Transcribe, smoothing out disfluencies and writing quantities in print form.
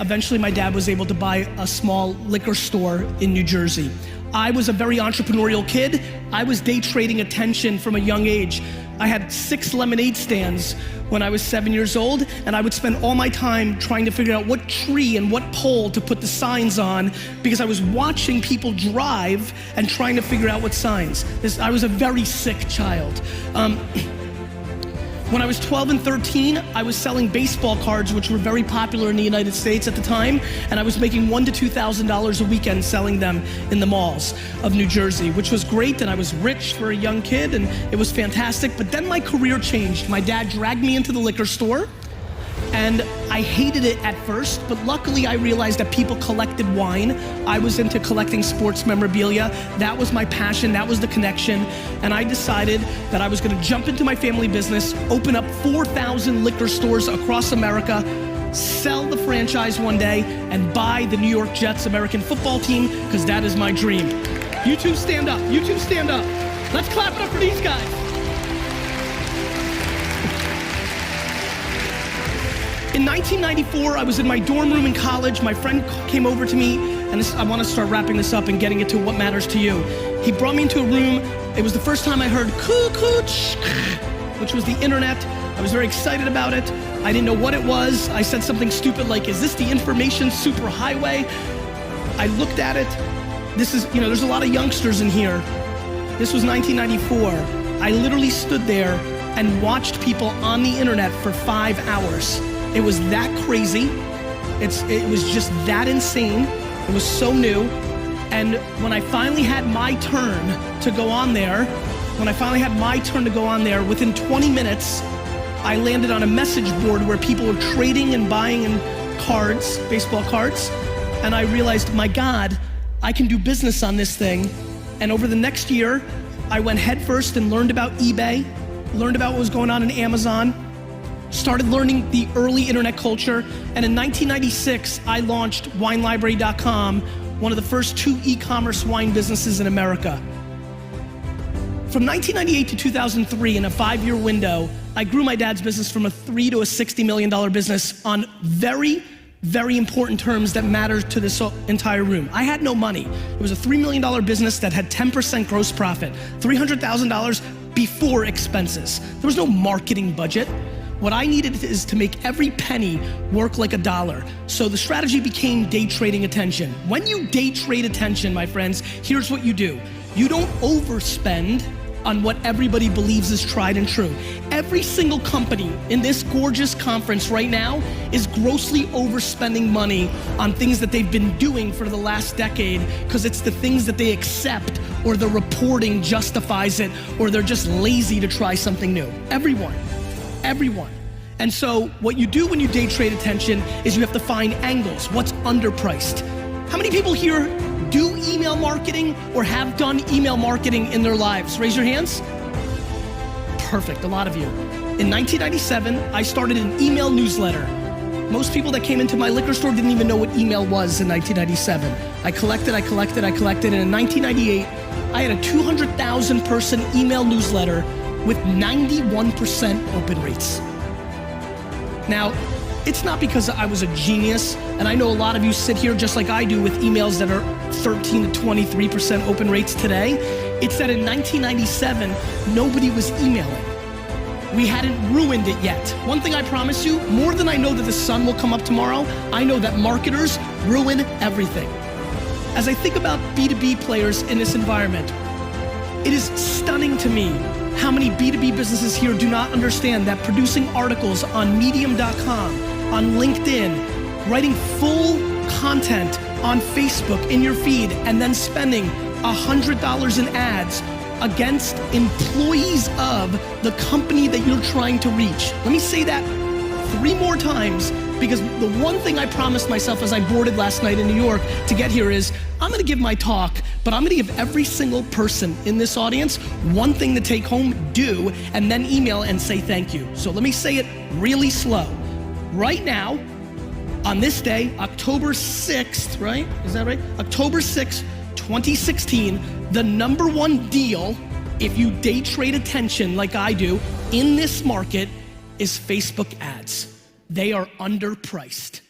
eventually my dad was able to buy a small liquor store in New Jersey. I was a very entrepreneurial kid. I was day trading attention from a young age. I had 6 lemonade stands when I was 7 years old, and I would spend all my time trying to figure out what tree and what pole to put the signs on, because I was watching people drive and trying to figure out what signs. I was a very sick child. When I was 12 and 13, I was selling baseball cards, which were very popular in the United States at the time, and I was making $1,000 to $2,000 a weekend selling them in the malls of New Jersey, which was great, and I was rich for a young kid, and it was fantastic. But then my career changed. My dad dragged me into the liquor store, and I hated it at first, but luckily I realized that people collected wine. I was into collecting sports memorabilia. That was my passion, that was the connection. And I decided that I was gonna jump into my family business, open up 4,000 liquor stores across America, sell the franchise one day, and buy the New York Jets American football team, because that is my dream. You two stand up, you two stand up. Let's clap it up for these guys. In 1994, I was in my dorm room in college. My friend came over to me, and I want to start wrapping this up and getting it to what matters to you. He brought me into a room. It was the first time I heard coo-coo-ch, which was the internet. I was very excited about it. I didn't know what it was. I said something stupid like, is this the information superhighway? I looked at it. This is, there's a lot of youngsters in here. This was 1994. I literally stood there and watched people on the internet for 5 hours. It was that crazy. It was just that insane. It was so new. And when I finally had my turn to go on there, within 20 minutes, I landed on a message board where people were trading and buying in cards, baseball cards. And I realized, my God, I can do business on this thing. And over the next year, I went headfirst and learned about eBay, learned about what was going on in Amazon, started learning the early internet culture, and in 1996, I launched WineLibrary.com, one of the first 2 e-commerce wine businesses in America. From 1998 to 2003, in a 5-year window, I grew my dad's business from a $3 to a $60 million business on very, very important terms that matter to this entire room. I had no money. It was a $3 million business that had 10% gross profit, $300,000 before expenses. There was no marketing budget. What I needed is to make every penny work like a dollar. So the strategy became day trading attention. When you day trade attention, my friends, here's what you do. You don't overspend on what everybody believes is tried and true. Every single company in this gorgeous conference right now is grossly overspending money on things that they've been doing for the last decade, because it's the things that they accept, or the reporting justifies it, or they're just lazy to try something new. Everyone. And so what you do when you day trade attention is you have to find angles. What's underpriced? How many people here do email marketing or have done email marketing in their lives? Raise your hands. Perfect, a lot of you. In 1997, I started an email newsletter. Most people that came into my liquor store didn't even know what email was in 1997. I collected, and in 1998, I had a 200,000 person email newsletter with 91% open rates. Now, it's not because I was a genius, and I know a lot of you sit here just like I do with emails that are 13 to 23% open rates today. It's that in 1997, nobody was emailing. We hadn't ruined it yet. One thing I promise you, more than I know that the sun will come up tomorrow, I know that marketers ruin everything. As I think about B2B players in this environment, it is stunning to me how many B2B businesses here do not understand that producing articles on Medium.com, on LinkedIn, writing full content on Facebook in your feed, and then spending $100 in ads against employees of the company that you're trying to reach. Let me say that 3 more times, because the one thing I promised myself as I boarded last night in New York to get here is, I'm gonna give my talk, but I'm gonna give every single person in this audience one thing to take home, do, and then email and say thank you. So let me say it really slow. Right now, on this day, October 6th, right? Is that right? October 6th, 2016, the #1 deal, if you day trade attention like I do, in this market is Facebook ads. They are underpriced.